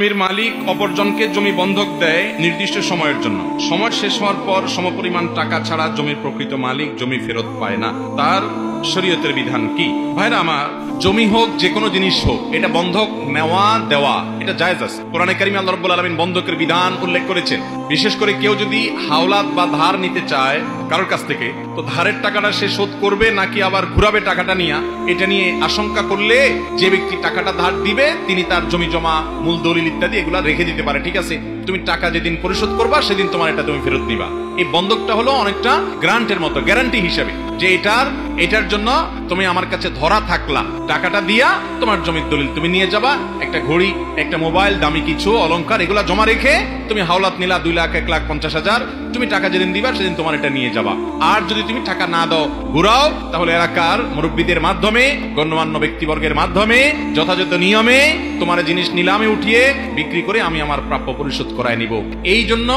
জমির মালিক অপরজনকে জমি বন্ধক দেয় নির্দিষ্ট সময়ের জন্য। সময় শেষ হওয়ার পর সমপরিমাণ টাকা ছাড়া জমির প্রকৃত মালিক জমি ফেরত পায় না। তার শরীয়তের বিধান কি? ভাইরা আমার, জমি হোক যে কোনো জিনিস হোক, এটা বন্ধক নেওয়া দেওয়া এটা জায়েজ আছে। কোরআনে কারিমে আল্লাহ রাব্বুল আলামিন বন্ধকের বিধান উল্লেখ করেছেন। বিশেষ করে কেউ যদি হাওলাত বা ধার নিতে চায় কারোর কাছ থেকে, তো ধারের টাকাটা সে শোধ করবে নাকি আবার ঘুরাবে টাকাটা নিয়ে, এটা নিয়ে আশঙ্কা করলে যে ব্যক্তি টাকাটা ধার দিবে তিনি তার জমি জমা, মূল দলিল ইত্যাদি এগুলা রেখে দিতে পারে। ঠিক আছে, তুমি টাকা যেদিন পরিশোধ করবা সেদিন তোমার এটা তুমি ফেরত দিবা। এই বন্ধকটা হলো অনেকটা গ্রান্টের মতো, গ্যারান্টি হিসাবে যে এটার জন্য তুমি আমার কাছে ধরা থাকলা, টাকাটা দিয়া তোমার জমির দলিল তুমি নিয়ে যাবা। একটা ঘড়ি, একটা মোবাইল, দামি কিছু অলংকার এগুলা জমা রেখে তুমি হাওলাত নিলা 2 লাখ, 1,50,000, তুমি টাকা যেদিন দিবা সেদিন তোমার এটা নিয়ে যাবা। আর যদি তুমি টাকা না দাও, ঘুরাও, তাহলে এলাকার মুরব্বীদের মাধ্যমে, গণ্যমান্য ব্যক্তিবর্গের মাধ্যমে যথাযথ নিয়মে তোমার জিনিস নিলামে উঠিয়ে বিক্রি করে আমি আমার প্রাপ্য পরিশোধ করায় নিব। এই জন্য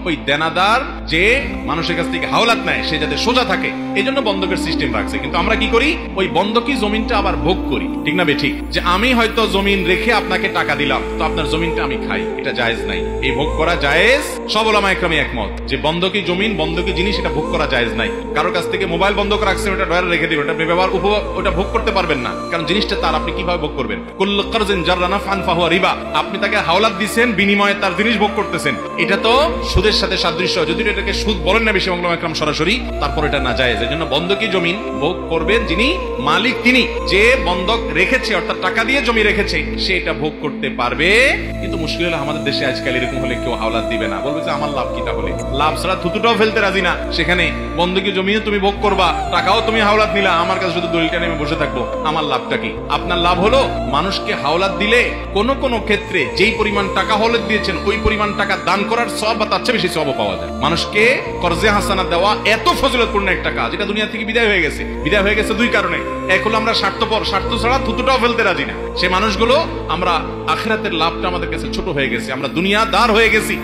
ওই দেনাদার যে মানুষের কাছ থেকে হাওলাত নেয় সে যাতে সোজা থাকে, এই জন্য বন্ধকের সিস্টেম রাখছে। কিন্তু আমরা কি করি, ওই বন্ধকি জমিনটা আবার ভোগ করি। ঠিক না বেঠিক? যে আমি হয়তো জমিন রেখে আপনাকে টাকা দিলাম, তো আপনার জমিনটা আমি খাই, এটা জায়েজ নাই। এই ভোগ করা জায়েজ, সব উলামা একরামে একমত যে বন্ধকি জমিন, বন্ধকি জিনিস এটা ভোগ করা জায়েজ নাই। কারোর কাছ থেকে মোবাইল বন্ধক রাখছেন, ওটা ডয়ারে রেখে দিবেন, ওটা ব্যবহার ওটা ভোগ করতে পারবেন না, কারণ জিনিসটা তার, আপনি কিভাবে ভোগ করবেন? কুল্লু কারজিন জাররা নাফআন ফাহুয়া রিবা। আপনি তাকে হাওলাত দিবেন, বিনিময়ে তার জিনিস ভোগ করতেছেন, এটা তো সুদের সাথে সাদৃশ্য। যদি এটাকে সুদ বলেন না বেশি উলামা একরাম সরাসরি, তারপর এটা না জায়েজ। এজন্য বন্ধকি জমিন ভোগ করবেন যিনি মালিক, তিনি যে বন্ধক রেখেছে অর্থাৎ টাকা দিয়ে জমি রেখেছে সে এটা ভোগ করতে পারবে। কিন্তু মুশকিল হলো আমাদের দেশে আজকাল এরকম হলে কেউ হাওলাত দিবে না, বলবে যে আমার লাভ কি? তাহলে লাভ ছাড়া থুতুটাও ফেলতে রাজি না। সেখানে বন্ধকি জমিও তুমি ভোগ করবা, টাকাও তুমি হাওলাত নিলা, আমার কাছে শুধু দলিলটা নিয়ে বসে থাকবো, আমার লাভটা কি? আপনার লাভ হলো মানুষকে হাওলাত দিলে কোন ক্ষেত্রে যেই পরিমাণ টাকা হাওলাত দিয়েছেন ওই পরিমাণ টাকা দান করার সওয়াব বা তার চেয়ে বেশি সওয়াব পাওয়া যায়। মানুষকে কর্জে হাসানা দেওয়া এত ফজিলতপূর্ণ একটা কাজ, এটা দুনিয়া থেকে বিদায় হয়ে গেছে। বিদায় হয়ে গেছে দুই কারণে। এক হলো আমরা স্বার্থপর, স্বার্থ ছাড়া থুতুটাও ফেলতে রাজি না। সে মানুষগুলো, আমরা আখিরাতের লাভটা আমাদের কাছে ছোট হয়ে গেছে, আমরা দুনিয়াদার হয়ে গেছি।